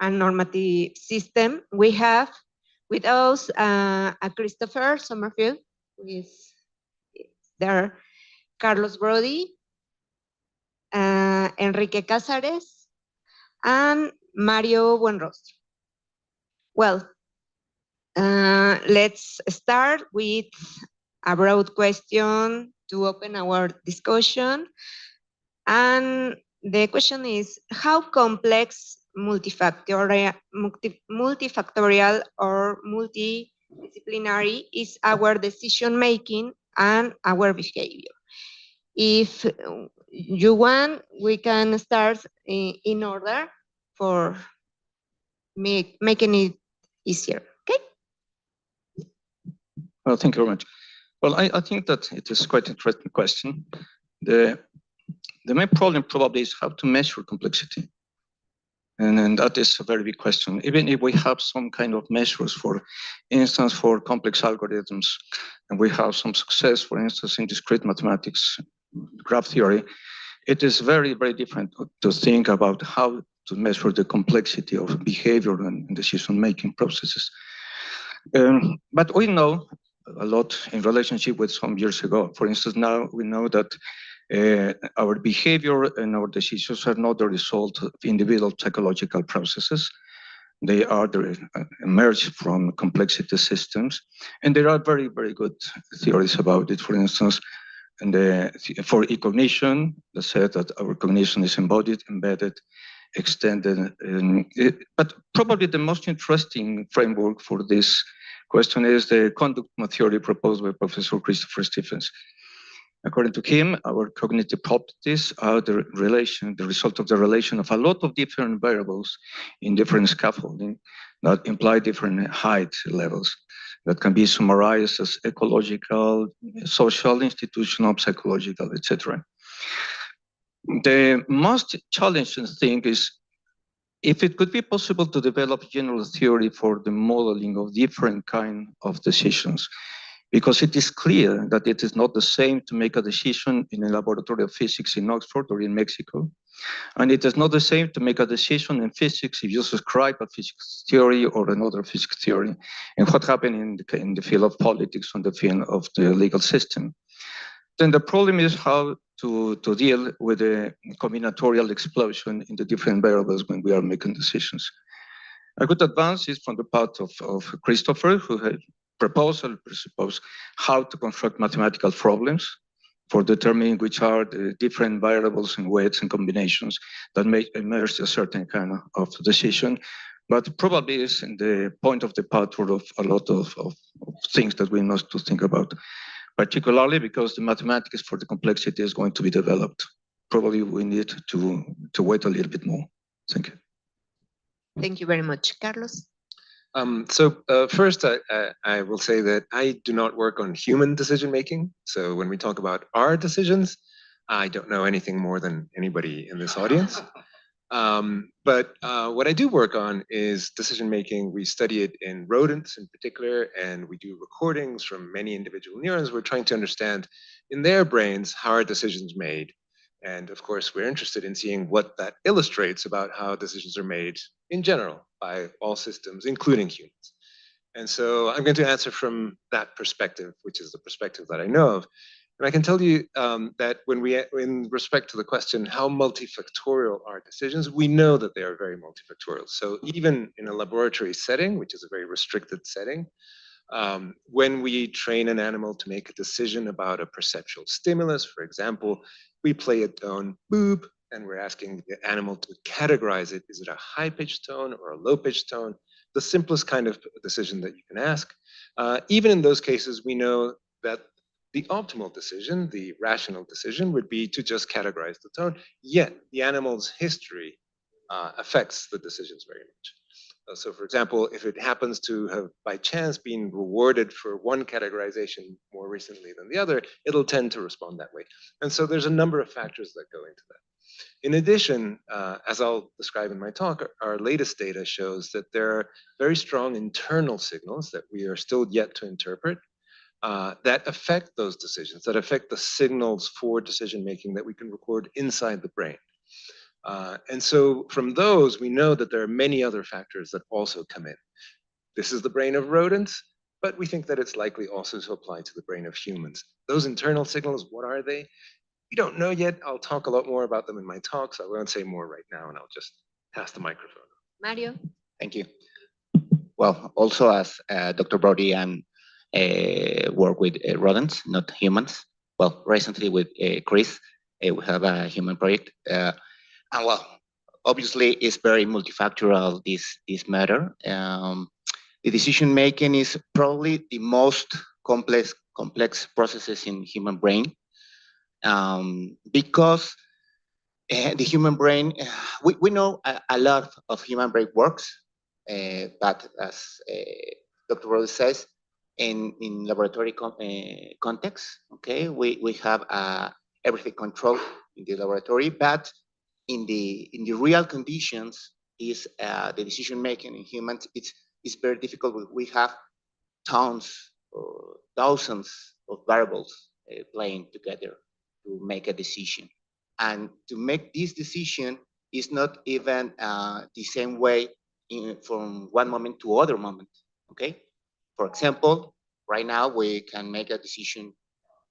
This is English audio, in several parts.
and normative system. We have with us Christopher Summerfield, who is there, Carlos Brody, Enrique Cáceres, and Mario Buenrostro. Well, let's start with a broad question to open our discussion. And the question is, how complex, multifactorial or multidisciplinary is our decision-making and our behavior? If you want, we can start in order for making it easier, okay? Well, thank you very much. Well, I think that it is quite an interesting question. The main problem probably is how to measure complexity. And that is a very big question. Even if we have some kind of measures, for instance, for complex algorithms, and we have some success, for instance, in discrete mathematics, graph theory, it is very, very different to think about how to measure the complexity of behavior and decision-making processes. But we know a lot in relationship with some years ago. For instance, now we know that our behavior and our decisions are not the result of individual psychological processes. They are emerged from complexity systems. And there are very, very good theories about it. For instance, for e-cognition, they said that our cognition is embodied, embedded, extended. But probably the most interesting framework for this question is the conduct theory proposed by Professor Christopher Stephens. According to him, our cognitive properties are the result of the relation of a lot of different variables in different scaffolding that imply different height levels that can be summarized as ecological, social, institutional, psychological, etc. The most challenging thing is if it could be possible to develop general theory for the modeling of different kind of decisions, because it is clear that it is not the same to make a decision in a laboratory of physics in Oxford or in Mexico. And it is not the same to make a decision in physics if you subscribe a physics theory or another physics theory, and what happened in the field of politics, on the field of the legal system. Then the problem is how to deal with the combinatorial explosion in the different variables when we are making decisions. A good advance is from the part of Christopher, who had proposal presuppose how to construct mathematical problems for determining which are the different variables and weights and combinations that may emerge a certain kind of decision. But probably is in the point of departure of a lot of things that we must to think about, particularly because the mathematics for the complexity is going to be developed. Probably we need to wait a little bit more. Thank you. Thank you very much. Carlos? First, I will say that I do not work on human decision-making. So when we talk about our decisions, I don't know anything more than anybody in this audience. But what I do work on is decision-making. We study it in rodents in particular, and we do recordings from many individual neurons. We're trying to understand in their brains how are decisions made. And of course, we're interested in seeing what that illustrates about how decisions are made in general by all systems, including humans. And so I'm going to answer from that perspective, which is the perspective that I know of. And I can tell you that in respect to the question, how multifactorial are decisions, we know that they are very multifactorial. So even in a laboratory setting, which is a very restricted setting, when we train an animal to make a decision about a perceptual stimulus, for example, we play a tone, boop, and we're asking the animal to categorize it. Is it a high-pitched tone or a low-pitched tone? The simplest kind of decision that you can ask. Even in those cases, we know that the optimal decision, the rational decision, would be to just categorize the tone, yet the animal's history affects the decisions very much. So for example, if it happens to have by chance been rewarded for one categorization more recently than the other, it'll tend to respond that way. And so there's a number of factors that go into that. In addition, as I'll describe in my talk, our latest data shows that there are very strong internal signals that we are still yet to interpret that affect those decisions, that affect the signals for decision-making that we can record inside the brain. And so from those, we know that there are many other factors that also come in. This is the brain of rodents, but we think that it's likely also to apply to the brain of humans. Those internal signals, what are they? We don't know yet. I'll talk a lot more about them in my talk, so I won't say more right now, and I'll just pass the microphone. Mario? Thank you. Well, also as Dr. Brody, I'm work with rodents, not humans. Well, recently with Chris, we have a human project. And well, obviously it's very multifactorial, this matter. The decision making is probably the most complex processes in human brain, because the human brain, we know a lot of human brain works, but as Dr. Rose says, in laboratory context, okay, we have everything controlled in the laboratory, but in the real conditions, is the decision making in humans, it's very difficult. We have tons or thousands of variables playing together to make a decision. And to make this decision is not even the same way from one moment to other moment, okay? For example, right now we can make a decision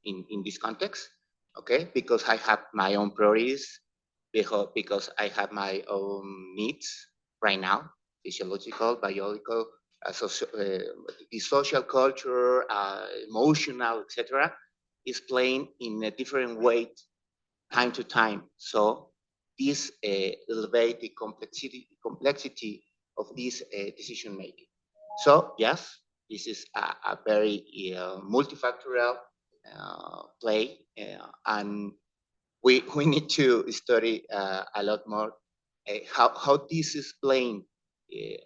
in this context, okay? Because I have my own priorities, because I have my own needs right now, physiological, biological, the social culture, emotional, etc., is playing in a different way time to time. So this elevate the complexity of this decision making. So yes, this is a very multifactorial play, and we need to study a lot more how this is playing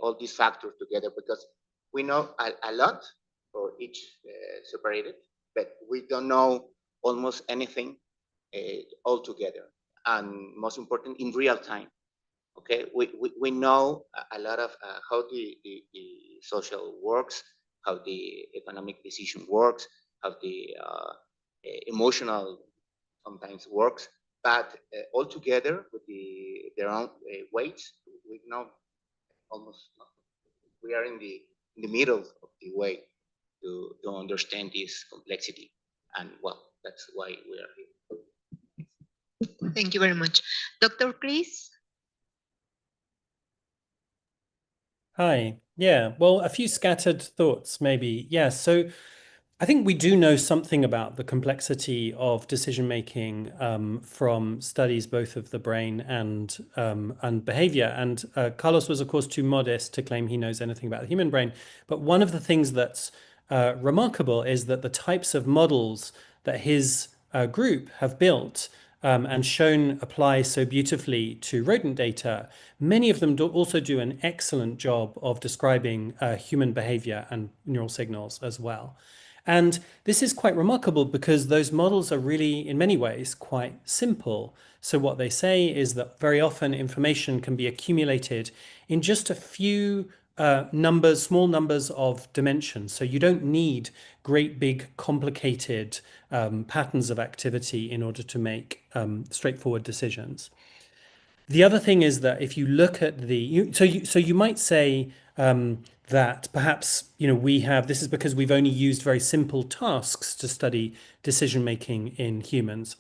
all these factors together, because we know a lot for each separated, but we don't know almost anything all together, and most important, in real time. Okay, we know a lot of how the social works, how the economic decision works, how the emotional sometimes works, but all together with their own weights, we know almost nothing. We are in the middle of the way to understand this complexity, and well, that's why we are here. Thank you very much. Dr. Chris? Hi. Yeah, well, a few scattered thoughts, maybe. Yeah, so I think we do know something about the complexity of decision making from studies both of the brain and behavior. And Carlos was, of course, too modest to claim he knows anything about the human brain. But one of the things that's remarkable is that the types of models that his group have built and shown apply so beautifully to rodent data, many of them also do an excellent job of describing human behavior and neural signals as well. And this is quite remarkable because those models are really, in many ways, quite simple. So what they say is that very often information can be accumulated in just a few small numbers of dimensions. So you don't need great, big, complicated patterns of activity in order to make straightforward decisions. The other thing is that if you look at so you might say that perhaps this is because we've only used very simple tasks to study decision making in humans,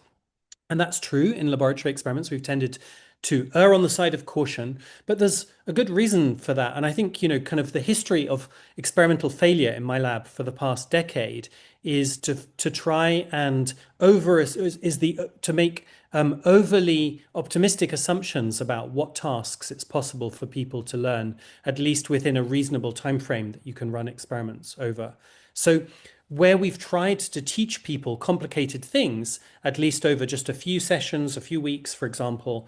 and that's true in laboratory experiments. We've tended to err on the side of caution, but there's a good reason for that. And I think kind of the history of experimental failure in my lab for the past decade is to try and to make overly optimistic assumptions about what tasks it's possible for people to learn, at least within a reasonable time frame that you can run experiments over. So where we've tried to teach people complicated things, at least over just a few sessions, a few weeks, for example,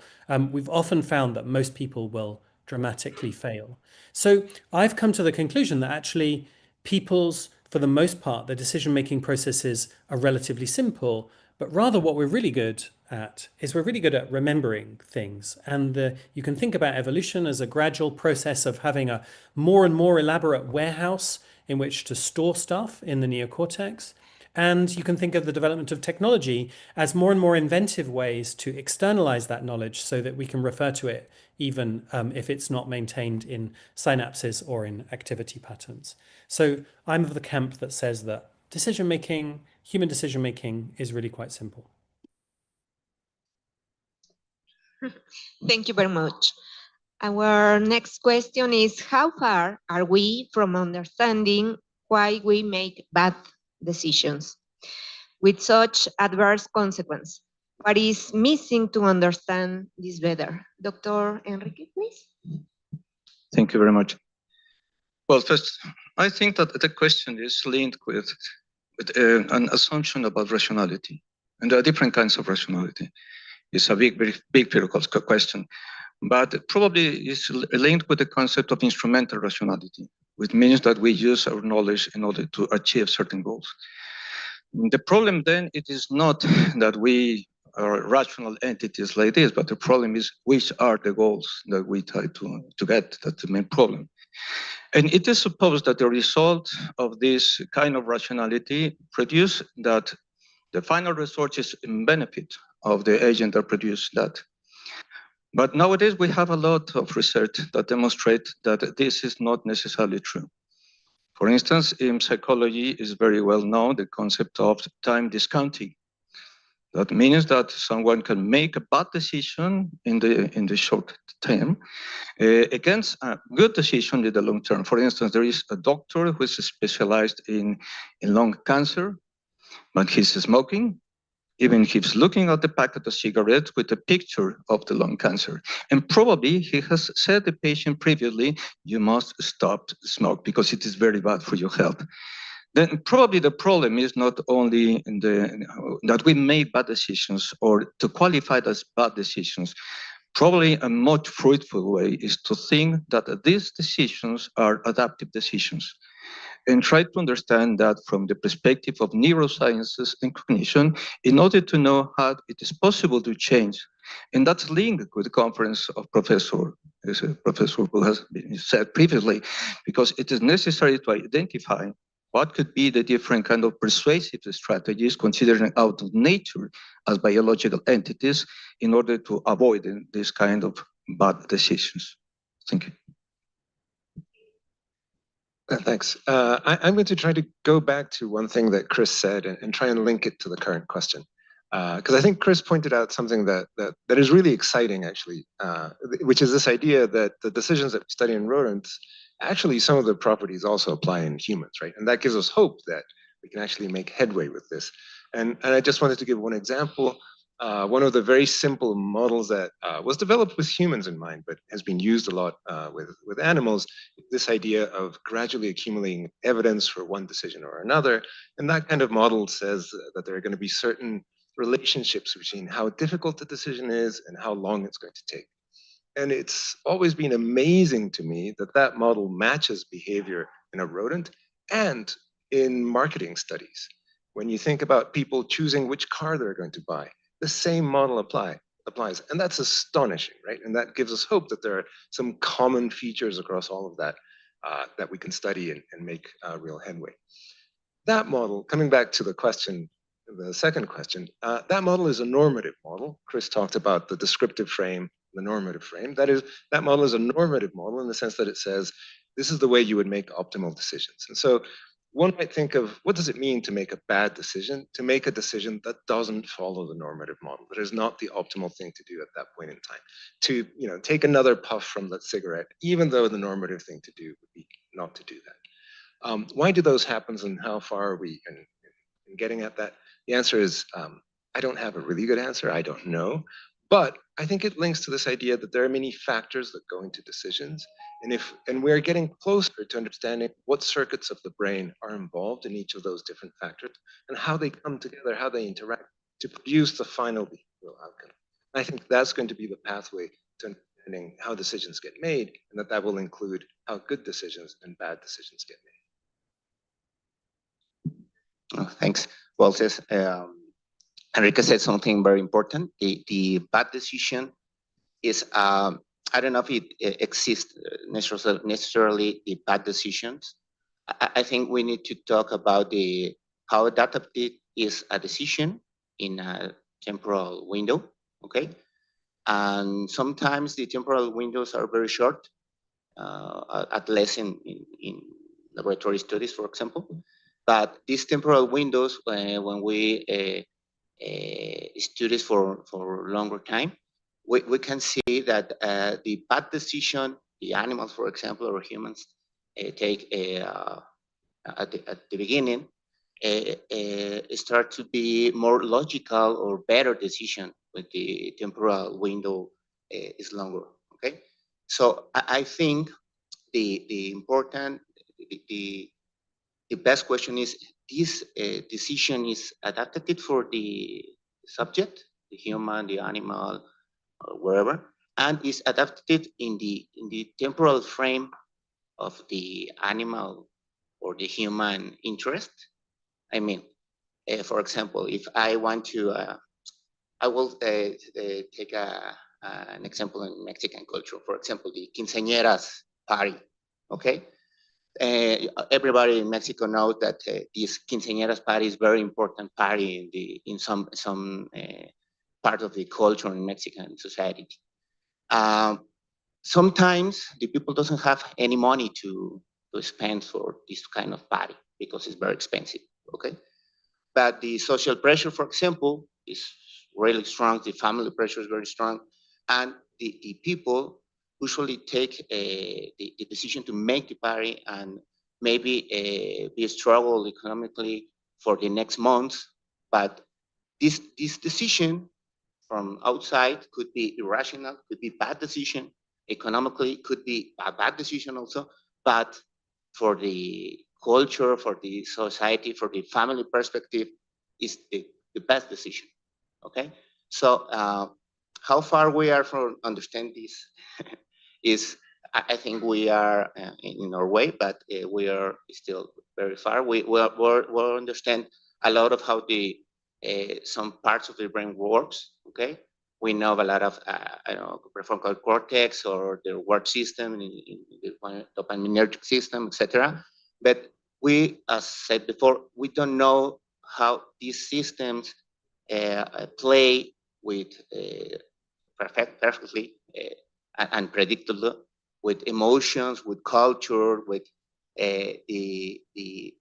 we've often found that most people will dramatically fail. So I've come to the conclusion that actually for the most part, the decision-making processes are relatively simple, but rather what we're really good at is we're really good at remembering things. And you can think about evolution as a gradual process of having a more and more elaborate warehouse in which to store stuff in the neocortex. And you can think of the development of technology as more and more inventive ways to externalize that knowledge so that we can refer to it even if it's not maintained in synapses or in activity patterns. So I'm of the camp that says that decision-making, human decision-making is really quite simple. Thank you very much. Our next question is, how far are we from understanding why we make bad decisions with such adverse consequence? What is missing to understand this better? Dr. Enrique, please. Thank you very much. Well, first, I think that the question is linked with an assumption about rationality. And there are different kinds of rationality. It's a very big philosophical question, but probably is linked with the concept of instrumental rationality, which means that we use our knowledge in order to achieve certain goals. The problem then, it is not that we are rational entities like this, but the problem is which are the goals that we try to get. That's the main problem. And it is supposed that the result of this kind of rationality produce that the final result is in benefit of the agent that produced that. But nowadays we have a lot of research that demonstrate that this is not necessarily true. For instance, in psychology is very well known the concept of time discounting. That means that someone can make a bad decision in the short term against a good decision in the long term. For instance, there is a doctor who is specialized in lung cancer, but he's smoking. Even he's looking at the packet of cigarettes with a picture of the lung cancer. And probably he has said to the patient previously, you must stop smoke because it is very bad for your health. Then probably the problem is not only in that we make bad decisions or to qualify it as bad decisions. Probably a much fruitful way is to think that these decisions are adaptive decisions and try to understand that from the perspective of neurosciences and cognition in order to know how it is possible to change. And that's linked with the conference of Professor who has been said previously, because it is necessary to identify what could be the different kind of persuasive strategies considering out of nature as biological entities in order to avoid this kind of bad decisions. Thank you. Thanks. I'm going to try to go back to one thing that Chris said and try and link it to the current question. Because I think Chris pointed out something that is really exciting, actually, which is this idea that the decisions that we study in rodents, actually some of the properties also apply in humans, right? And that gives us hope that we can actually make headway with this. And I just wanted to give one example. One of the very simple models that was developed with humans in mind, but has been used a lot with animals, this idea of gradually accumulating evidence for one decision or another. And that kind of model says that there are going to be certain relationships between how difficult the decision is and how long it's going to take. And it's always been amazing to me that that model matches behavior in a rodent and in marketing studies. When you think about people choosing which car they're going to buy, the same model applies. And that's astonishing, right? And that gives us hope that there are some common features across all of that that we can study and make real headway. That model, coming back to the question, the second question, that model is a normative model. Chris talked about the descriptive frame, the normative frame. That model is a normative model in the sense that it says, this is the way you would make optimal decisions. And so one might think of, what does it mean to make a bad decision? To make a decision that doesn't follow the normative model, that is not the optimal thing to do at that point in time. To take another puff from that cigarette, even though the normative thing to do would be not to do that. Why do those happen and how far are we in getting at that? The answer is, I don't have a really good answer. I don't know. But I think it links to this idea that there are many factors that go into decisions. And we're getting closer to understanding what circuits of the brain are involved in each of those different factors and how they come together, how they interact to produce the final behavioral outcome. And I think that's going to be the pathway to understanding how decisions get made, and that will include how good decisions and bad decisions get made. Oh, thanks. Well, says Enrique said something very important. The bad decision is, I don't know if it exists necessarily the bad decisions. I think we need to talk about the how adaptive is a decision in a temporal window, okay? And sometimes the temporal windows are very short, at least in laboratory studies, for example. But these temporal windows, when we study for longer time, we can see that the bad decision, the animals, for example, or humans take at the beginning, start to be more logical or better decision when the temporal window is longer. Okay, so I think the important, the best question is, this decision is adapted for the subject, the human, the animal, or wherever, and is adapted in the temporal frame of the animal or the human interest. I mean, for example, if I want to, I will take an example in Mexican culture. For example, the quinceañeras party. Okay, everybody in Mexico knows that this quinceañeras party is very important party in some part of the culture in Mexican society. Sometimes the people doesn't have any money to spend for this kind of party because it's very expensive. Okay, but the social pressure, for example, is really strong. The family pressure is very strong, and the people usually take the decision to make the party and maybe be a struggle economically for the next month. But this decision from outside could be irrational, could be bad decision. Economically, could be a bad decision also. But for the culture, for the society, for the family perspective, is the best decision. Okay, so how far we are from understand this is, I think we are in our way, but we are still very far. We understand a lot of how the some parts of the brain works. Okay, we know a lot of I don't know, prefrontal cortex or the reward system, in the dopaminergic system, etc. But we, as said before, we don't know how these systems play with perfectly and predictable with emotions, with culture, with the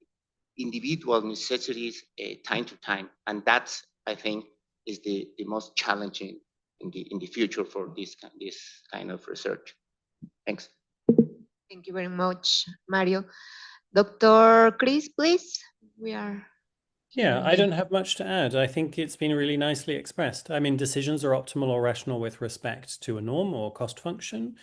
individual necessities time to time, and that's, I think, is the most challenging in the future for this kind of research. Thanks. Thank you very much, Mario. Dr. Chris, please. We are. Yeah, I don't have much to add. I think it's been really nicely expressed. I mean, decisions are optimal or rational with respect to a norm or cost function.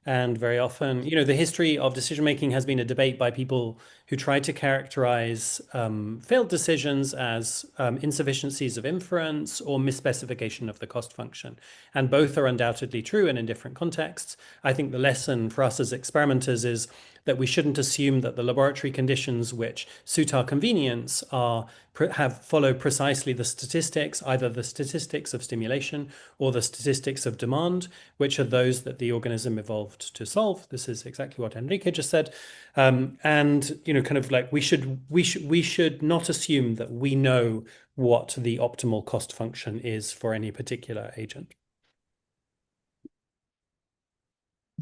And very often, you know, the history of decision making has been a debate by people who try to characterize failed decisions as insufficiencies of inference or misspecification of the cost function. And both are undoubtedly true and in different contexts. I think the lesson for us as experimenters is that we shouldn't assume that the laboratory conditions which suit our convenience follow precisely the statistics, either the statistics of stimulation or the statistics of demand, which are those that the organism evolved to solve. This is exactly what Enrique just said. And, you know, kind of like we should not assume that we know what the optimal cost function is for any particular agent.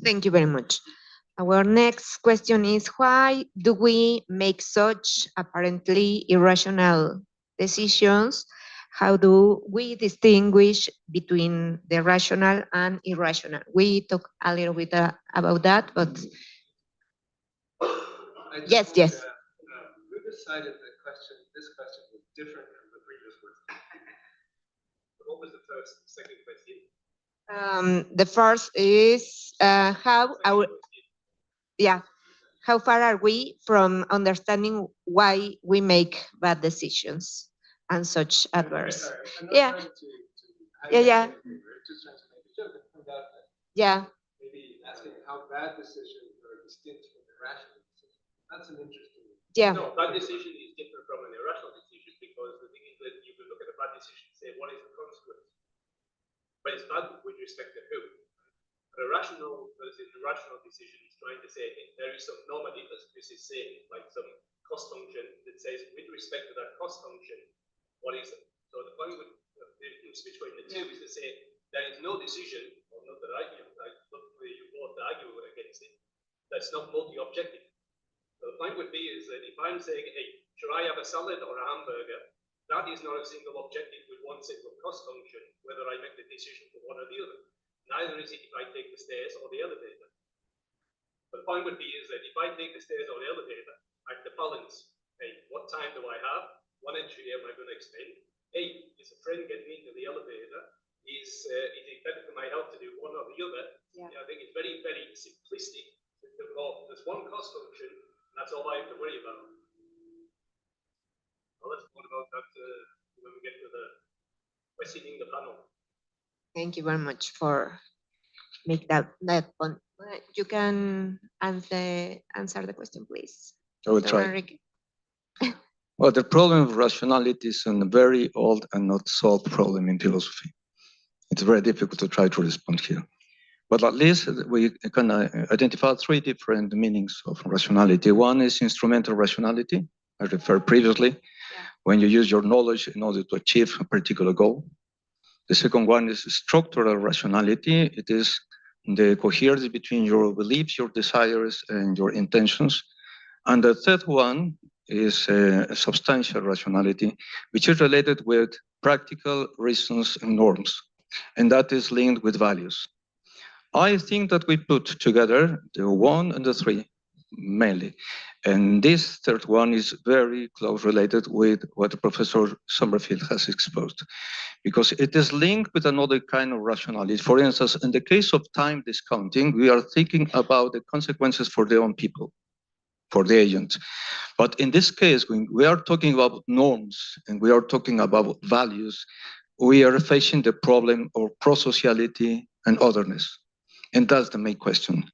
Thank you very much. Our next question is, why do we make such apparently irrational decisions? How do we distinguish between the rational and irrational? We talked a little bit about that, but yes. We decided that this question was different from the previous question. What was the second question? The first is how far are we from understanding why we make bad decisions and such adverse? Yeah. Yeah. Just trying to make a joke and point out that maybe asking how bad decisions are distinct from irrational decisions. That's an interesting. Yeah. No, bad decision is different from an irrational decision, because the thing is that you can look at a bad decision and say, what is the consequence? But it's bad with respect to who? An irrational versus irrational decision is trying to say, there is some normative, as Chris is saying, like some cost function that says, with respect to that cost function, what is it? So the point with the difference between the two is to say there is no decision, or not that I look for you both to argue against it, that's not multi-objective. So the point would be is that if I'm saying, hey, should I have a salad or a hamburger? That is not a single objective with one single cost function, whether I make the decision for one or the other. Neither is it if I take the stairs or the elevator. The point would be is that if I take the stairs or the elevator, I have to balance, hey, what time do I have? What entry am I going to expend? Hey, is a friend getting into the elevator? Is it better for my health to do one or the other? Yeah. I think it's very, very simplistic. There's one cost function, and that's all I have to worry about. Well, let's talk about that when we get to the questioning the panel. Thank you very much for make that point. You can answer the question, please. I will try. Well, the problem of rationality is a very old and not solved problem in philosophy. It's very difficult to try to respond here. But at least we can identify three different meanings of rationality. One is instrumental rationality, I referred previously, when you use your knowledge in order to achieve a particular goal. The second one is structural rationality. It is the coherence between your beliefs, your desires, and your intentions. And the third one is substantial rationality, which is related with practical reasons and norms, and that is linked with values. I think that we put together the 1 and the 3 mainly, and this third one is very close related with what Professor Summerfield has exposed, because it is linked with another kind of rationality. For instance, in the case of time discounting, we are thinking about the consequences for their own people, for the agent. But in this case, when we are talking about norms and we are talking about values, we are facing the problem of prosociality and otherness. And that's the main question.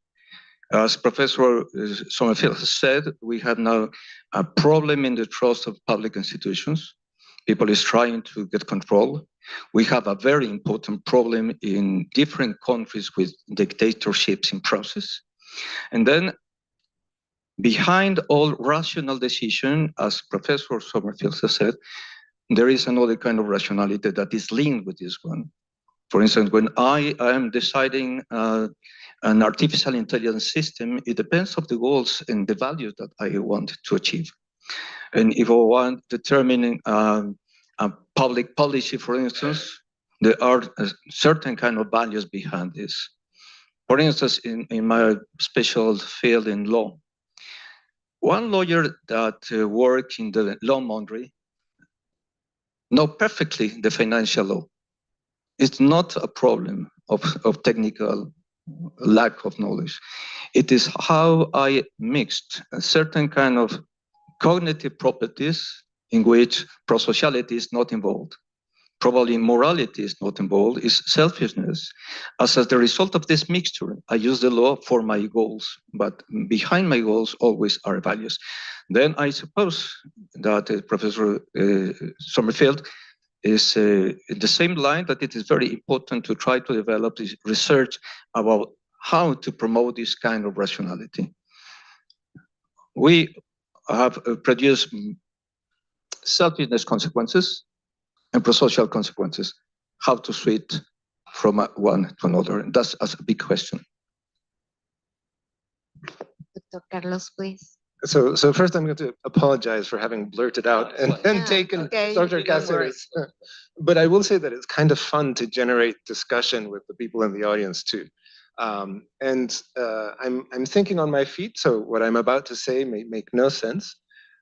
As Professor Summerfield has said, we have now a problem in the trust of public institutions. People is trying to get control. We have a very important problem in different countries with dictatorships in process. And then behind all rational decision, as Professor Summerfield has said, there is another kind of rationality that is linked with this one. For instance, when I am deciding an artificial intelligence system, it depends on the goals and the values that I want to achieve. And if I want determining a public policy, for instance, there are a certain kind of values behind this. For instance, in my special field in law, one lawyer that works in the law boundary knows perfectly the financial law. It's not a problem of technical lack of knowledge. It is how I mixed a certain kind of cognitive properties in which prosociality is not involved. Probably morality is not involved, is selfishness. As the result of this mixture, I use the law for my goals, but behind my goals always are values. Then I suppose that Professor Summerfield is in the same line that it is very important to try to develop this research about how to promote this kind of rationality. We have produced selfishness consequences and prosocial consequences, how to switch from one to another. And that's a big question. Dr. Carlos, please. So first I'm going to apologize for having blurted out and taken Dr. Cáceres. But I will say that it's kind of fun to generate discussion with the people in the audience too. I'm thinking on my feet, so what I'm about to say may make no sense.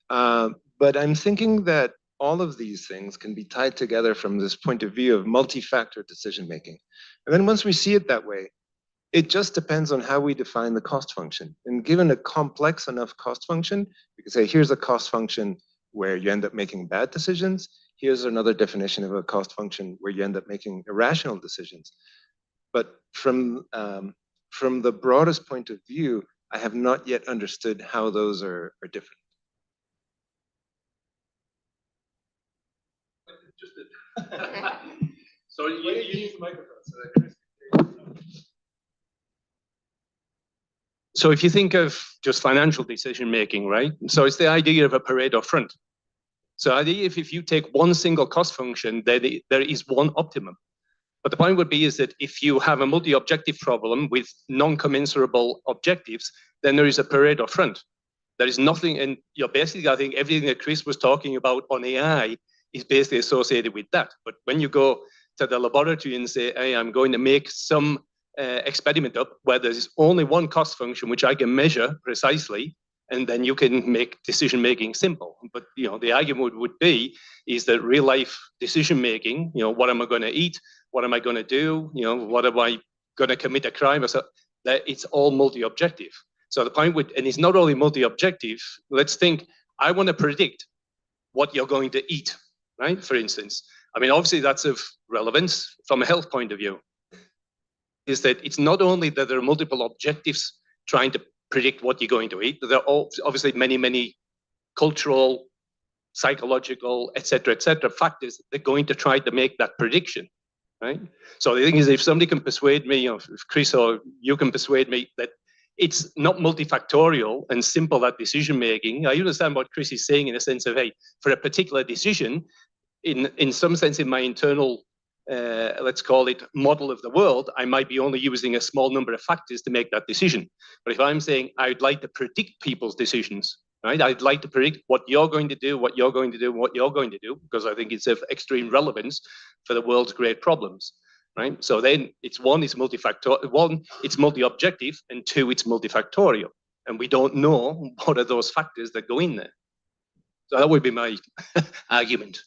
But I'm thinking that all of these things can be tied together from this point of view of multi-factor decision making. And then once we see it that way, it just depends on how we define the cost function. And given a complex enough cost function, we can say, here's a cost function where you end up making bad decisions. Here's another definition of a cost function where you end up making irrational decisions. But from the broadest point of view, I have not yet understood how those are different. So you use the microphone. So So if you think of just financial decision making, right? So it's the idea of a Pareto front. So the idea if you take one single cost function, there is one optimum. But the point would be is that if you have a multi-objective problem with non-commensurable objectives, then there is a Pareto front. There is nothing, and basically, I think everything that Chris was talking about on AI is basically associated with that. But when you go to the laboratory and say, hey, I'm going to make some experiment up where there's only one cost function which I can measure precisely, and then you can make decision making simple. But the argument would be is that real life decision making, what am I going to eat? What am I going to do? What am I going to commit a crime? Or so, that it's all multi-objective. So the point would, and it's not only multi-objective. Let's think, I want to predict what you're going to eat, right? For instance, I mean, obviously that's of relevance from a health point of view. Is that it's not only that there are multiple objectives trying to predict what you're going to eat, but there are obviously many, many cultural, psychological, et cetera, factors that are going to try to make that prediction, right? So the thing is, if somebody can persuade me, if Chris or you can persuade me that it's not multifactorial and simple, that decision making, I understand what Chris is saying in the sense of, hey, for a particular decision, in some sense, in my internal let's call it model of the world, I might be only using a small number of factors to make that decision. But if I'm saying I'd like to predict people's decisions, right? I'd like to predict what you're going to do, what you're going to do, what you're going to do, because I think it's of extreme relevance for the world's great problems, right? So then it's it's multi-objective, and two, it's multifactorial. And we don't know what are those factors that go in there. So that would be my argument.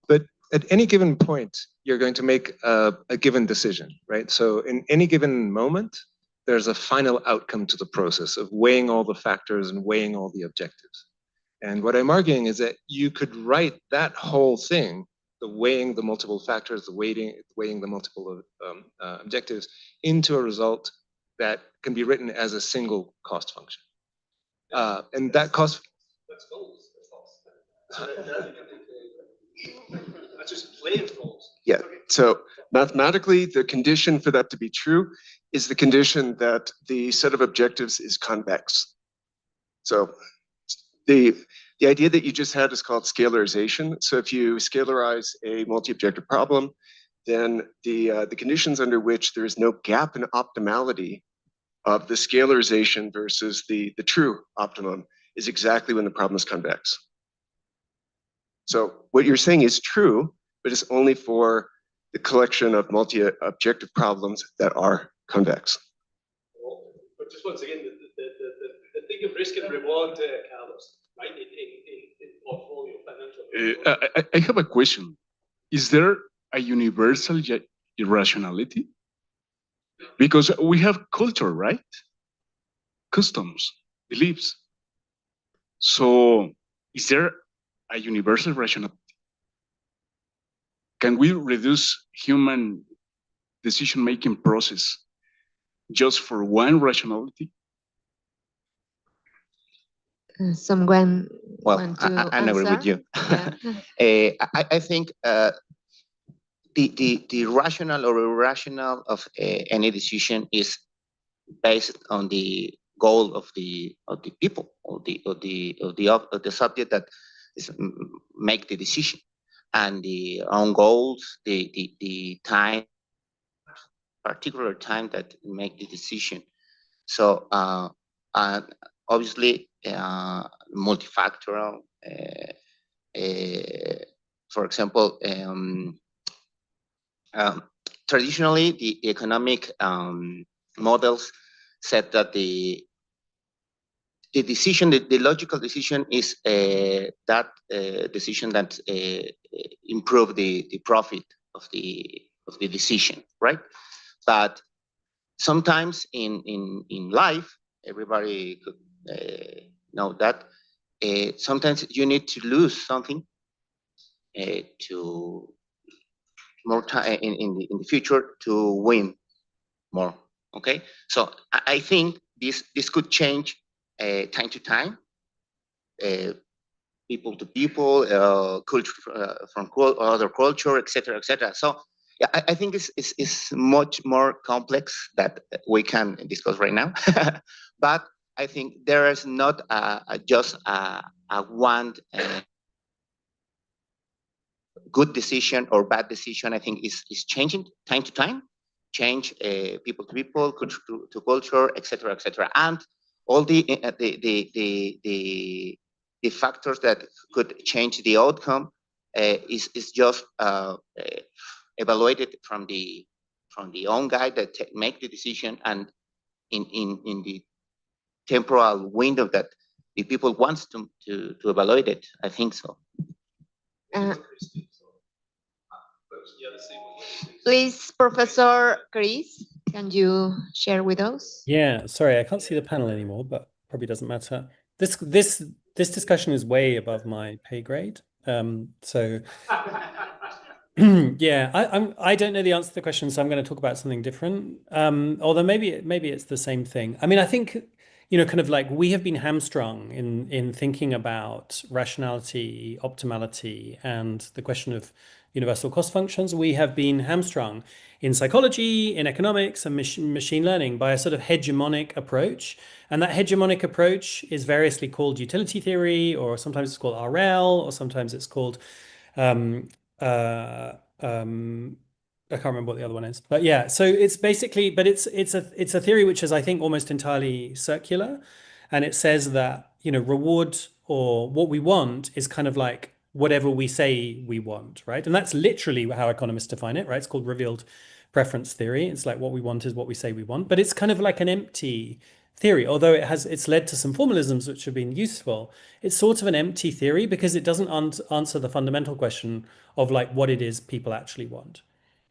But at any given point, you're going to make a given decision, right? So in any given moment, there's a final outcome to the process of weighing all the factors and weighing all the objectives. And what I'm arguing is that you could write that whole thing, the weighing the multiple factors, the weighing the multiple objectives, into a result that can be written as a single cost function. And that cost... That's false. That's just plain false. Yeah, so mathematically, the condition for that to be true is the condition that the set of objectives is convex. So the idea that you just had is called scalarization. So if you scalarize a multi-objective problem, then the conditions under which there is no gap in optimality of the scalarization versus the true optimum is exactly when the problem is convex. So what you're saying is true, but it's only for the collection of multi-objective problems that are convex. But just once again, the thing of risk and reward, Carlos, right, in portfolio, financial. I have a question. Is there a universal irrationality? Because we have culture, right? Customs, beliefs. So is there a universal rationality? Can we reduce human decision-making process just for one rationality? Someone want to I agree with you. Yeah. I think the rational or irrational of any decision is based on the goal of the people or the subject that is make the decision, and the own goals, the time, particular time that make the decision. So obviously multifactorial. For example, traditionally the economic models said that the decision, the logical decision is that decision that improve the profit of the decision, right? But sometimes in life, everybody could know that sometimes you need to lose something to more time in the future to win more. Okay, so I think this could change time to time, people to people, culture from other culture, etc., etc. So Yeah, I think it's much more complex that we can discuss right now. But I think there is not just a one good decision or bad decision. I think is changing time to time, change people to people, culture to culture, etc., etc., and all the factors that could change the outcome is just evaluated from the own guy that make the decision and in the temporal window that the people wants to evaluate it. I think so. Please, Professor Chris, can you share with us? Yeah, sorry, I can't see the panel anymore, but probably doesn't matter. This discussion is way above my pay grade. So yeah, I don't know the answer to the question, so I'm going to talk about something different. Although maybe it's the same thing. I mean, I think, you know, kind of like we have been hamstrung in thinking about rationality, optimality, and the question of universal cost functions. We have been hamstrung in psychology, in economics, and machine learning by a sort of hegemonic approach. And that hegemonic approach is variously called utility theory, or sometimes it's called RL, or sometimes it's called I can't remember what the other one is, but yeah. So it's basically, but it's a theory which is, I think, almost entirely circular, and it says that, you know, reward or what we want is kind of like whatever we say we want, right? And that's literally how economists define it, right? It's called revealed preference theory. It's like what we want is what we say we want, but it's kind of like an empty theory, although it's led to some formalisms which have been useful. It's sort of an empty theory because it doesn't answer the fundamental question of like what it is people actually want.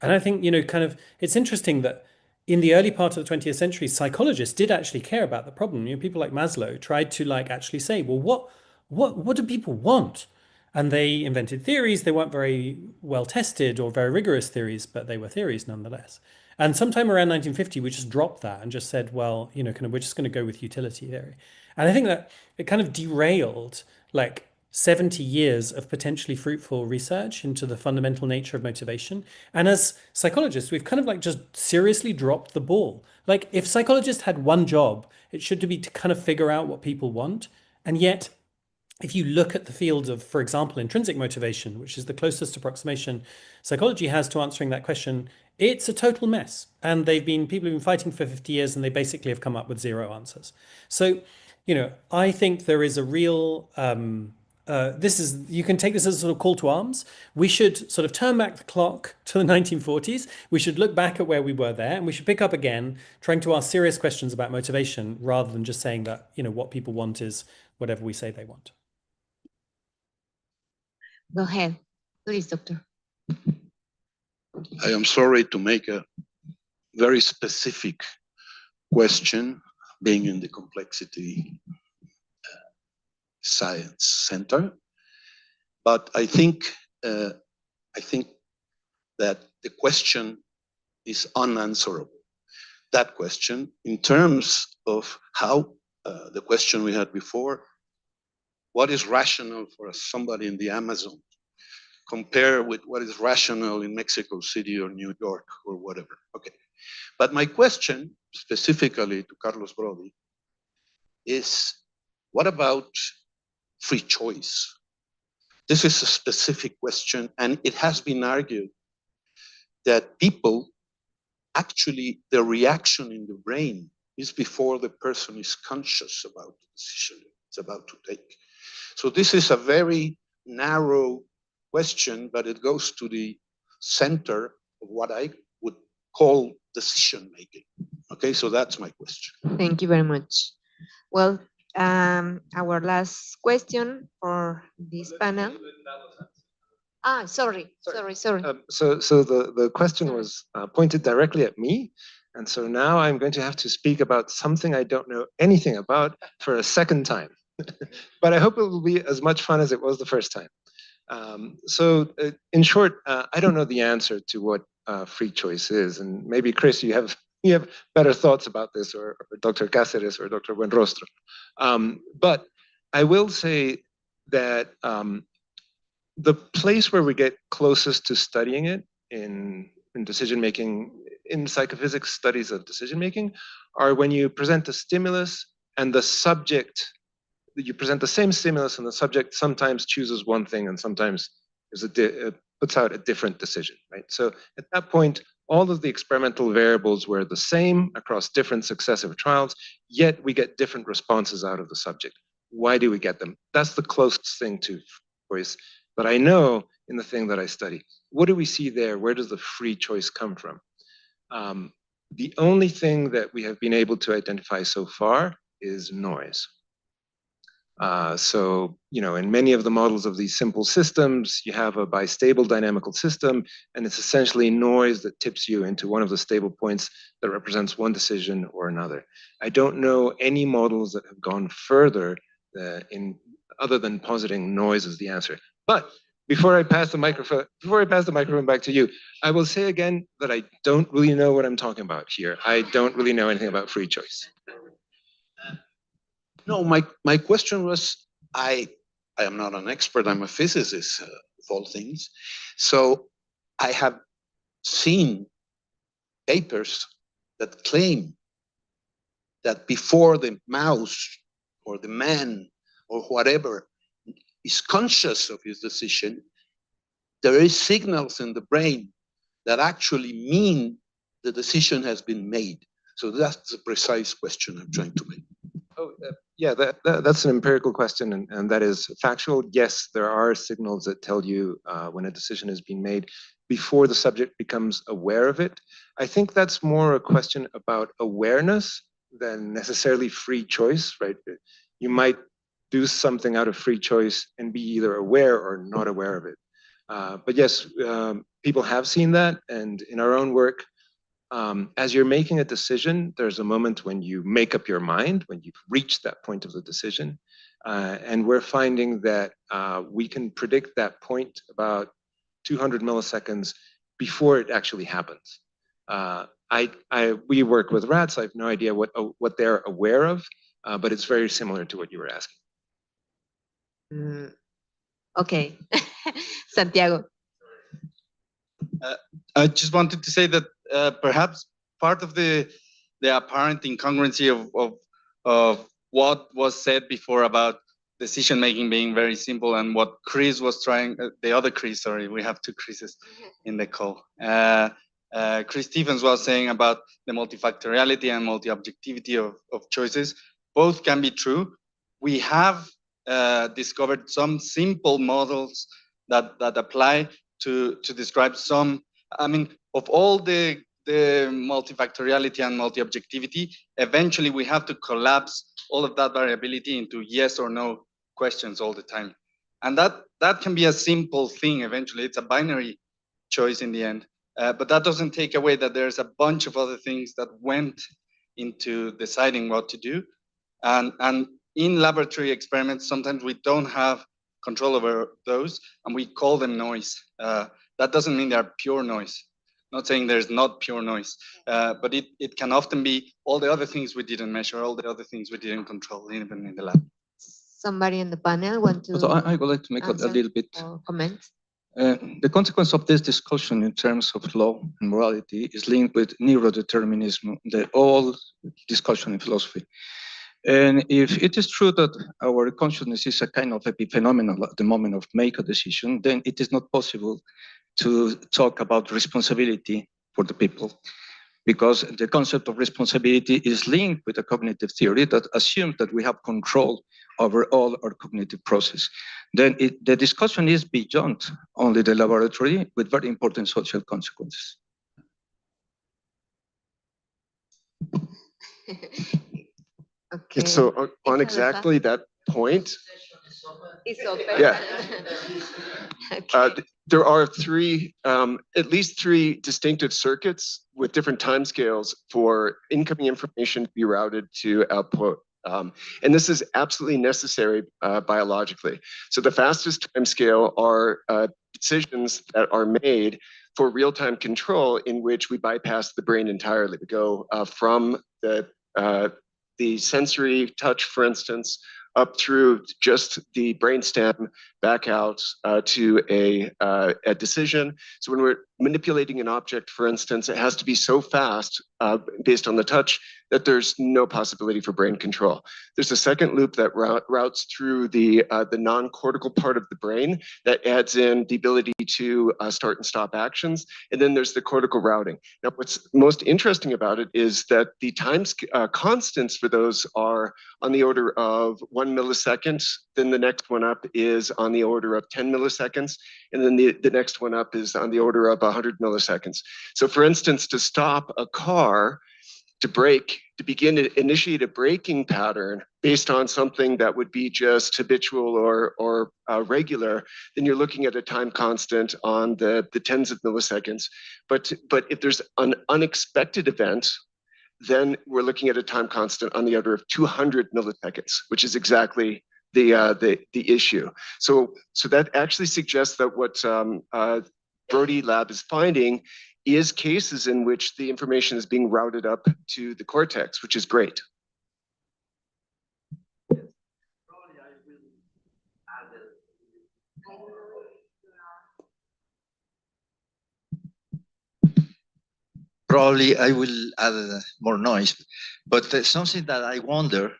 And I think, you know, kind of, it's interesting that in the early part of the 20th century, psychologists did actually care about the problem. You know, people like Maslow tried to like actually say, well, what do people want? And they invented theories. They weren't very well tested or very rigorous theories, but they were theories nonetheless. And sometime around 1950, we just dropped that and just said, well, you know, kind of, we're just going to go with utility theory. And I think that it kind of derailed like 70 years of potentially fruitful research into the fundamental nature of motivation. And as psychologists, we've kind of like just seriously dropped the ball. Like if psychologists had one job, it should be to kind of figure out what people want. And yet, if you look at the field of, for example, intrinsic motivation, which is the closest approximation psychology has to answering that question, it's a total mess. And people have been fighting for 50 years and they basically have come up with zero answers. So, you know, I think there is a real, you can take this as a sort of call to arms. We should sort of turn back the clock to the 1940s. We should look back at where we were there, and we should pick up again, trying to ask serious questions about motivation rather than just saying that, you know, what people want is whatever we say they want. Go ahead, please, doctor. I am sorry to make a very specific question, being in the complexity science center, but I think that the question is unanswerable. That question, in terms of how the question we had before, what is rational for somebody in the Amazon, compare with what is rational in Mexico City or New York or whatever. Okay. But my question specifically to Carlos Brody is, what about free choice? This is a specific question, and it has been argued that people, actually, the reaction in the brain is before the person is conscious about the decision it's about to take. So this is a very narrow question, but it goes to the center of what I would call decision making. Okay, so that's my question. Thank you very much. Well, our last question for this panel. Sorry. So the question was pointed directly at me. And so now I'm going to have to speak about something I don't know anything about for a second time. But I hope it will be as much fun as it was the first time. In short, I don't know the answer to what free choice is. And maybe, Chris, you have better thoughts about this, or Dr. Cáceres or Dr. Buenrostro. But I will say that the place where we get closest to studying it in in decision making, in psychophysics studies of decision making, are when you present a stimulus and the subject, you present the same stimulus and the subject sometimes chooses one thing and sometimes puts out a different decision, right? So at that point, all of the experimental variables were the same across different successive trials, yet we get different responses out of the subject. Why do we get them? That's the closest thing to choice that I know in the thing that I study. What do we see there? Where does the free choice come from? The only thing that we have been able to identify so far is noise. So, you know, in many of the models of these simple systems, you have a bistable dynamical system, and it's essentially noise that tips you into one of the stable points that represents one decision or another. I don't know any models that have gone further other than positing noise as the answer. But before I pass the microphone back to you, I will say again that I don't really know what I'm talking about here. I don't really know anything about free choice. No, my question was, I am not an expert, I'm a physicist of all things. So I have seen papers that claim that before the mouse or the man or whatever is conscious of his decision, there is signals in the brain that actually mean the decision has been made. So that's the precise question I'm trying to make. Oh, yeah, that's an empirical question, and that is factual. Yes, there are signals that tell you when a decision has been made before the subject becomes aware of it. I think that's more a question about awareness than necessarily free choice, right? You might do something out of free choice and be either aware or not aware of it. But yes, people have seen that, and in our own work, as you're making a decision, there's a moment when you make up your mind, when you've reached that point of the decision. And we're finding that we can predict that point about 200 milliseconds before it actually happens. We work with rats. I have no idea what they're aware of, but it's very similar to what you were asking. Okay, Santiago. I just wanted to say that perhaps part of the apparent incongruency of what was said before about decision making being very simple and what Chris was trying, the other Chris, sorry, we have two Chris's in the call. Chris Stephens was saying about the multifactoriality and multi-objectivity of choices. Both can be true. We have discovered some simple models that apply to describe some, I mean, of all the multifactoriality and multi-objectivity, eventually we have to collapse all of that variability into yes or no questions all the time. And that can be a simple thing eventually. It's a binary choice in the end. But that doesn't take away that there's a bunch of other things that went into deciding what to do. And in laboratory experiments, sometimes we don't have control over those, and we call them noise. That doesn't mean they're pure noise. Not saying there's not pure noise, but it can often be all the other things we didn't measure, all the other things we didn't control, even in the lab. Somebody in the panel want to So I would like to make a little bit comment. The consequence of this discussion in terms of law and morality is linked with neurodeterminism, the old discussion in philosophy. And if it is true that our consciousness is a kind of epiphenomenal at the moment of make a decision, then it is not possible to talk about responsibility for the people, because the concept of responsibility is linked with a cognitive theory that assumes that we have control over all our cognitive process. Then the discussion is beyond only the laboratory with very important social consequences. Okay. And so on exactly that point, It's open. Yeah. Okay. There are at least three distinctive circuits with different timescales for incoming information to be routed to output. And this is absolutely necessary biologically. So the fastest timescale are decisions that are made for real-time control in which we bypass the brain entirely. We go from the sensory touch, for instance, up through just the brainstem, back out to a decision. So when we're manipulating an object, for instance, it has to be so fast based on the touch that there's no possibility for brain control. There's a second loop that routes through the non-cortical part of the brain that adds in the ability to start and stop actions. And then there's the cortical routing. Now, what's most interesting about it is that the time constants for those are on the order of 1 millisecond. Then the next one up is on the order of 10 milliseconds. And then the next one up is on the order of 100 milliseconds. So for instance, to stop a car, to brake, to begin to initiate a braking pattern based on something that would be just habitual or regular, then you're looking at a time constant on the tens of milliseconds. But if there's an unexpected event, then we're looking at a time constant on the order of 200 milliseconds, which is exactly the issue. So that actually suggests that what Brody Lab is finding is cases in which the information is being routed up to the cortex, which is great. Probably I will add more noise, but something that I wonder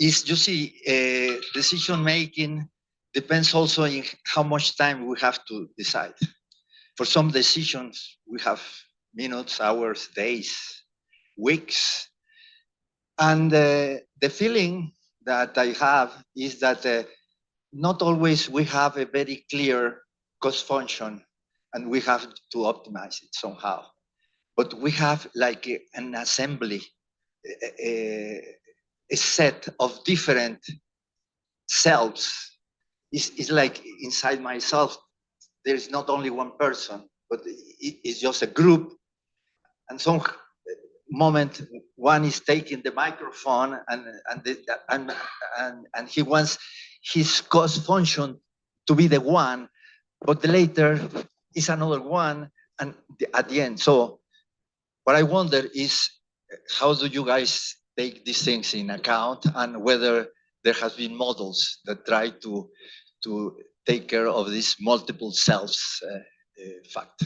is, you see, decision making depends also in how much time we have to decide. For some decisions, we have minutes, hours, days, weeks. And the feeling that I have is that not always we have a very clear cost function and we have to optimize it somehow. But we have like an assembly, a set of different selves. It's like inside myself, there is not only one person, but it's just a group. And some moment, one is taking the microphone and he wants his cost function to be the one, but the later is another one, and at the end. So what I wonder is, how do you guys take these things in account, and whether there has been models that try to take care of this multiple selves fact?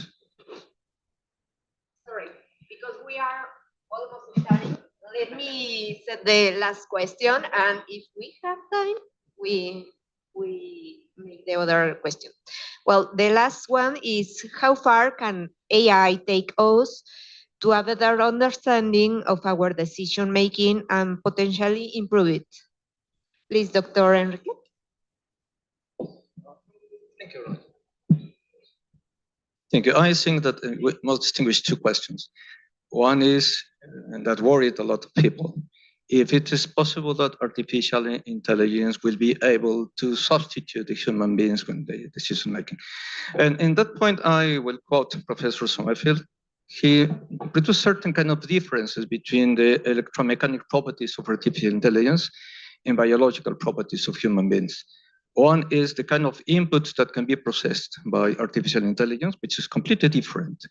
Sorry, because we are almost starting. Let me set the last question, and if we have time, we make the other question. Well, the last one is, how far can AI take us to a better understanding of our decision making and potentially improve it? Please, Dr. Enrique. Thank you. Thank you. I think that we must distinguish two questions. One is, and that worried a lot of people, if it is possible that artificial intelligence will be able to substitute the human beings when they decision making. And in that point, I will quote Professor Summerfield. He produced certain kind of differences between the electromechanical properties of artificial intelligence and biological properties of human beings. One is the kind of inputs that can be processed by artificial intelligence, which is completely different.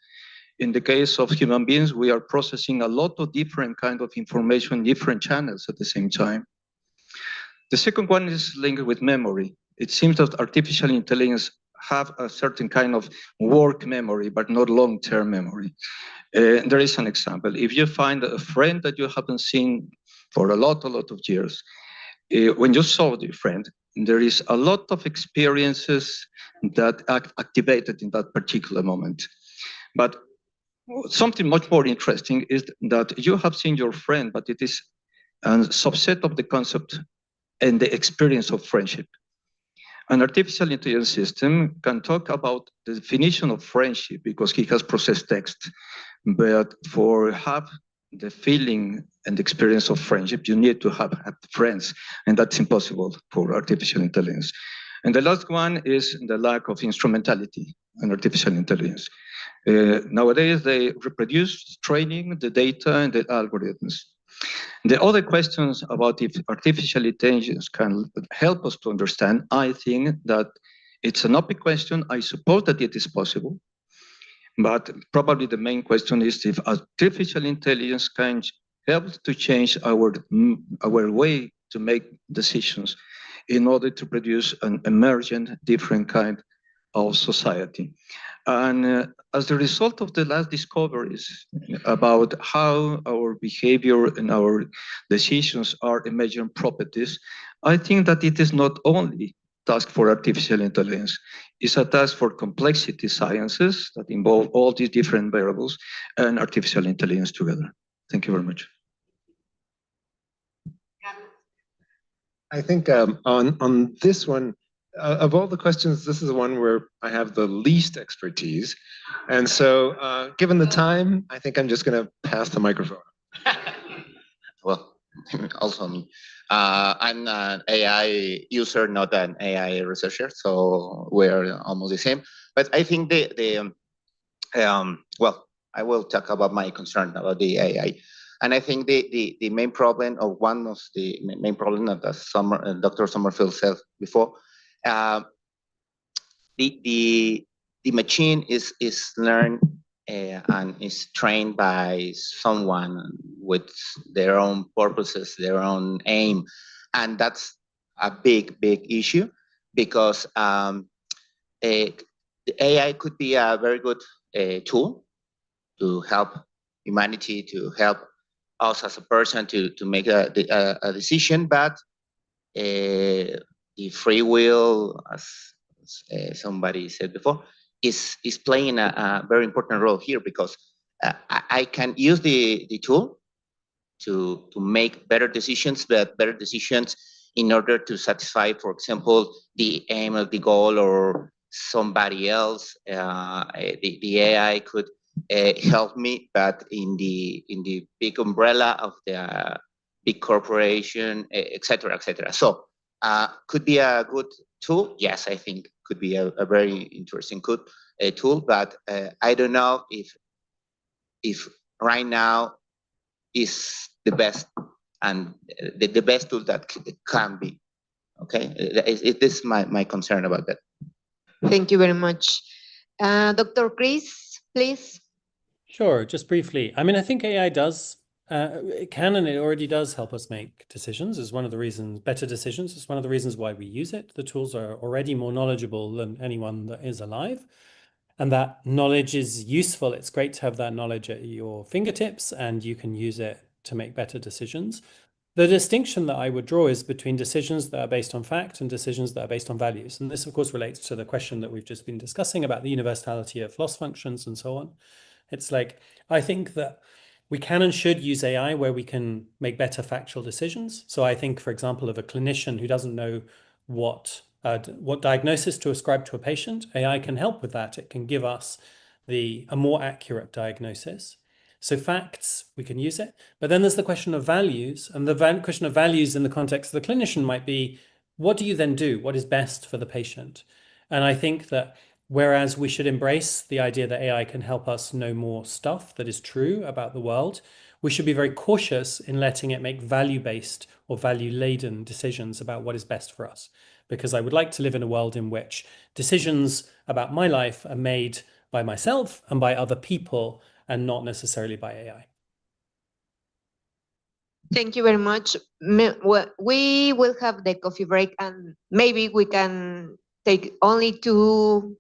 In the case of human beings, we are processing a lot of different kind of information, different channels at the same time. The second one is linked with memory. It seems that artificial intelligence have a certain kind of work memory, but not long-term memory. There is an example. If you find a friend that you haven't seen for a lot of years, when you saw the friend, there is a lot of experiences that activated in that particular moment. But something much more interesting is that you have seen your friend, but it is a subset of the concept and the experience of friendship. An artificial intelligence system can talk about the definition of friendship because he has processed text, but for have the feeling and experience of friendship, you need to have friends, and that's impossible for artificial intelligence. And the last one is the lack of instrumentality in artificial intelligence. Nowadays, they reproduce training the data and the algorithms. The other questions about if artificial intelligence can help us to understand, I think that it's an open question. I suppose that it is possible. But probably the main question is if artificial intelligence can help to change our way to make decisions in order to produce an emergent, different kind of society. And as a result of the last discoveries about how our behavior and our decisions are emergent properties, I think that it is not only task for artificial intelligence. It's a task for complexity sciences that involve all these different variables and artificial intelligence together. Thank you very much. I think on this one, of all the questions, this is the one where I have the least expertise. And so given the time, I think I'm just going to pass the microphone. Well, also me. I'm an AI user, not an AI researcher, so we're almost the same. But I think well, I will talk about my concern about the AI. And I think the main problem, or one of the main problem that Dr. Summerfield said before, the machine is learned and is trained by someone with their own purposes, their own aim. And that's a big issue, because the AI could be a very good tool to help humanity, to help us as a person to make a decision, but the free will, as somebody said before, is playing a very important role here, because I can use the tool to make better decisions, but better decisions in order to satisfy, for example, the aim of the goal or somebody else. The AI could help me, but in the big umbrella of the big corporation, etc., etc. So could be a good tool. Yes, I think could be a very interesting tool, but I don't know if right now is the best and the best tool that can be. Okay, it is my concern about that. Thank you very much. Dr. Chris, please. Sure, just briefly. I mean, I think AI does, it can and it already does help us make decisions. Is one of the reasons, better decisions, is one of the reasons why we use it. The tools are already more knowledgeable than anyone that is alive. And that knowledge is useful. It's great to have that knowledge at your fingertips, and you can use it to make better decisions. The distinction that I would draw is between decisions that are based on fact and decisions that are based on values. And this, of course, relates to the question that we've just been discussing about the universality of loss functions and so on. It's like, I think that we can and should use AI where we can make better factual decisions. So I think, for example, of a clinician who doesn't know what diagnosis to ascribe to a patient, AI can help with that. It can give us a more accurate diagnosis. So facts, we can use it. But then there's the question of values. And the question of values in the context of the clinician might be, what do you then do? What is best for the patient? And I think that whereas we should embrace the idea that AI can help us know more stuff that is true about the world, we should be very cautious in letting it make value-based or value-laden decisions about what is best for us. Because I would like to live in a world in which decisions about my life are made by myself and by other people and not necessarily by AI. Thank you very much. We will have the coffee break, and maybe we can take only 2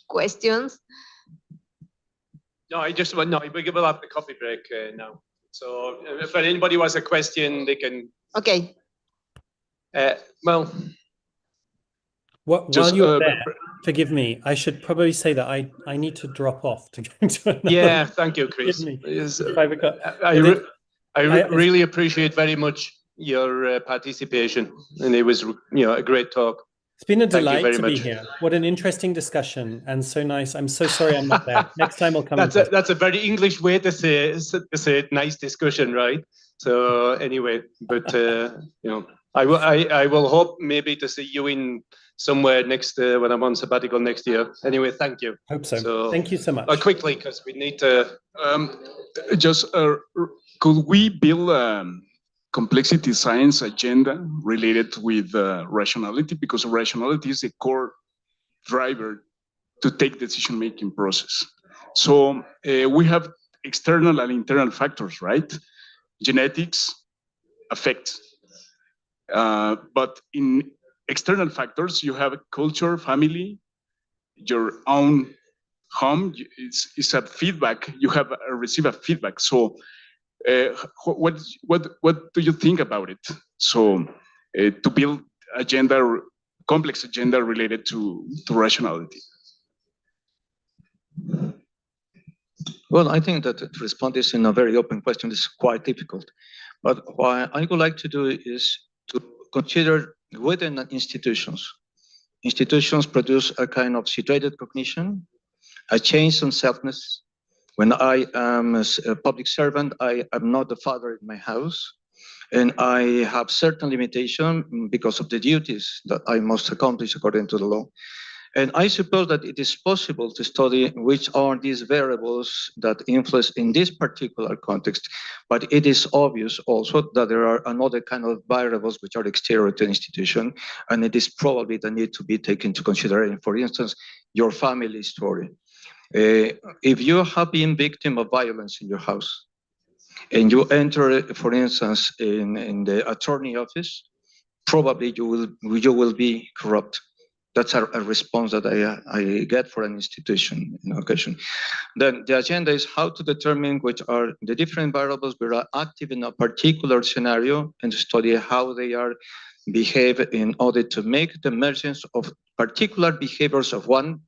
questions. No, we will have the coffee break now. So if anybody has a question, they can. Okay. Well, while you're there, forgive me, I should probably say that I need to drop off to go into another. Yeah, thank you, Chris. I really appreciate very much your participation, and it was a great talk. It's been a delight to be here. What an interesting discussion, and so nice. I'm so sorry I'm not there. Next time I'll come. That's a very English way to say it. Nice discussion, right? So anyway, but I will hope maybe to see you in somewhere next when I'm on sabbatical next year. Anyway, thank you. Hope so. Thank you so much. Quickly, because we need to. Could we build complexity science agenda related with rationality, because rationality is a core driver to take decision-making process. So we have external and internal factors, right? Genetics affects But in external factors, you have culture, family, your own home. It's a feedback. You have receive a feedback. So, what do you think about it? So, to build a complex agenda related to rationality. Well, I think that to respond this in a very open question is quite difficult. But what I would like to do is to consider within institutions. Institutions produce a kind of situated cognition, a change in selfness. When I am a public servant, I am not the father in my house, and I have certain limitation because of the duties that I must accomplish according to the law. And I suppose that it is possible to study which are these variables that influence in this particular context, but it is obvious also that there are another kind of variables which are exterior to the institution, and it is probably that need to be taken into consideration. For instance, your family story. If you have been victim of violence in your house, and you enter, for instance, in the attorney office, probably you will be corrupt. That's a response that I get for an institution in occasion. Then the agenda is how to determine which are the different variables that are active in a particular scenario and study how they are behave in order to make the emergence of particular behaviors of one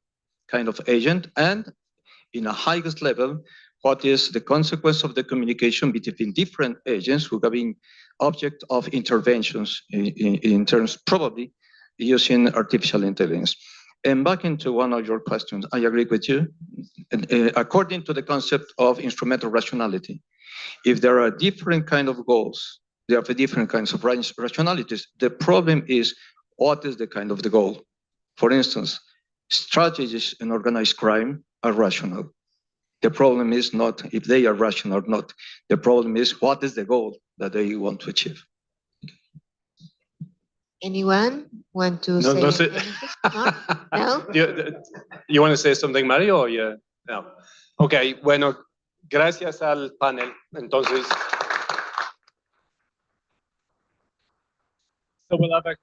kind of agent, and in a highest level, what is the consequence of the communication between different agents who have been object of interventions in terms probably using artificial intelligence. And back into one of your questions, I agree with you. According to the concept of instrumental rationality, if there are different kind of goals, there are different kinds of rationalities. The problem is, what is the kind of the goal? For instance, strategies in organized crime are rational. The problem is not if they are rational or not. The problem is, what is the goal that they want to achieve? Anyone want to say No sé. anything? No? You want to say something, Mario? Or yeah? No. Ok, bueno, gracias al panel. Entonces. So we'll have a